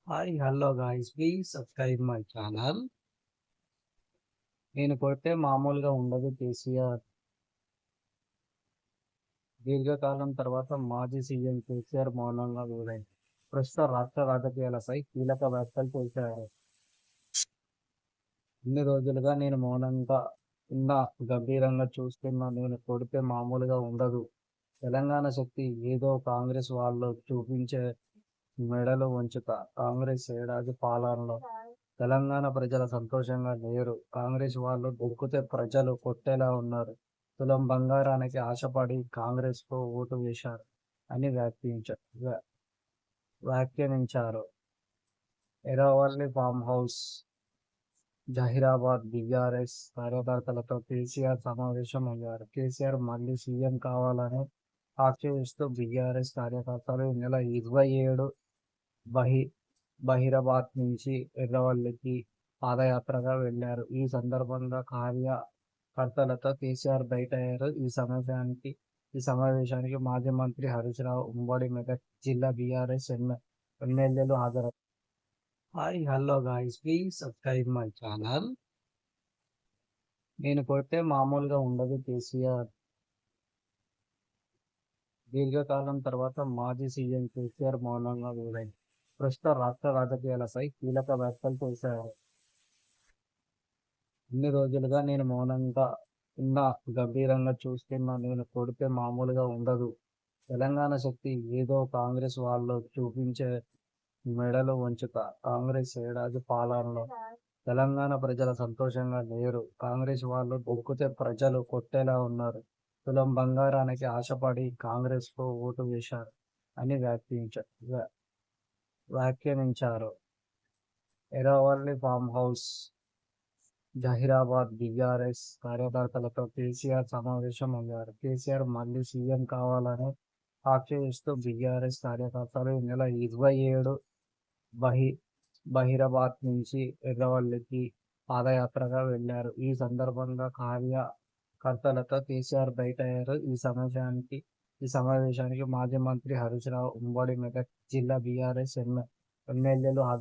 Hi hello guys please subscribe my channel. నేను కొడితే మామూలుగా ఉండదు కేసీఆర్. దీర్ఘకాలం తర్వాత మాజీ సీఎం కేసీఆర్ మౌనంగా గురైంది. ప్రస్తుత రాష్ట్ర రాజకీయాలపై కీలక వ్యాఖ్యలు చేశారు. ఇన్ని రోజులుగా నేను మౌనంగా ఉన్నా, గంభీరంగా చూస్తున్నా. నేను కొడితే మామూలుగా ఉండదు. తెలంగాణ శక్తి ఏదో కాంగ్రెస్ వాళ్ళు చూపించే మెడలు వంచుతా. కాంగ్రెస్ ఏడాది పాలనలో తెలంగాణ ప్రజలు సంతోషంగా లేరు. కాంగ్రెస్ వాళ్ళు దొరికితే ప్రజలు కొట్టేలా ఉన్నారు. తులం బంగారానికి ఆశపడి కాంగ్రెస్ కు ఓటు వేశారు అని వ్యాఖ్యానించారు. Erravalli farm house, Zaheerabad BRS కార్యకర్తలతో కేసీఆర్ సమావేశం అయ్యారు. కేసీఆర్ మళ్లీ సీఎం కావాలని ఆక్షేపిస్తూ బీఆర్ఎస్ కార్యకర్తలు ఈ నెల 27 బహి బహీరాబాద్ నుంచి ఎర్రవల్లికి పాదయాత్రగా వెళ్లారు. ఈ సందర్భంగా కార్యకర్తలతో కేసీఆర్ భేటయ్యారు. ఈ సమావేశానికి మాజీ మంత్రి హరీష్ రావు, ఉమ్మడి మెదక్ జిల్లా బీఆర్ఎస్ ఎమ్మెల్యేలు హాజరయ్యారు. Hi hello guys please subscribe my channel. నేను కొడితే మామూలుగా ఉండదు కేసీఆర్. దీర్ఘకాలం తర్వాత మాజీ సీఎం కేసీఆర్ మౌనంగా గురైంది. ప్రస్తుత రాష్ట్ర రాజకీయాలపై కీలక వ్యాఖ్యలు చేశారు. ఇన్ని రోజులుగా నేను మౌనంగా ఉన్నా, గంభీరంగా చూస్తున్నా. నేను కొడితే మామూలుగా ఉండదు. తెలంగాణ శక్తి ఏదో కాంగ్రెస్ వాళ్ళు చూపించే మెడలు వంచుతా. కాంగ్రెస్ ఏడాది పాలనలో తెలంగాణ ప్రజలు సంతోషంగా లేరు. కాంగ్రెస్ వాళ్ళు దొరికితే ప్రజలు కొట్టేలా ఉన్నారు. తులం బంగారానికి ఆశపడి కాంగ్రెస్ కు ఓటు వేశారు అని వ్యాఖ్యానించారు. Erravalli farm house, Zaheerabad BRS కార్యకర్తలతో కేసీఆర్ సమావేశం అయ్యారు. కేసీఆర్ మళ్లీ సీఎం కావాలని ఆక్షేపిస్తూ బీఆర్ఎస్ కార్యకర్తలు ఈ నెల 27 బహీరాబాద్ నుంచి ఎర్రవల్లికి పాదయాత్రగా వెళ్లారు. ఈ సందర్భంగా కార్యకర్తలతో కేసీఆర్ భేటయ్యారు. ఈ సమావేశానికి మాజీ మంత్రి హరీష్ రావు, ఉమ్మడి మెదక్ జిల్లా బీఆర్ఎస్ ఎమ్మెల్యేలు హాజరయ్యారు.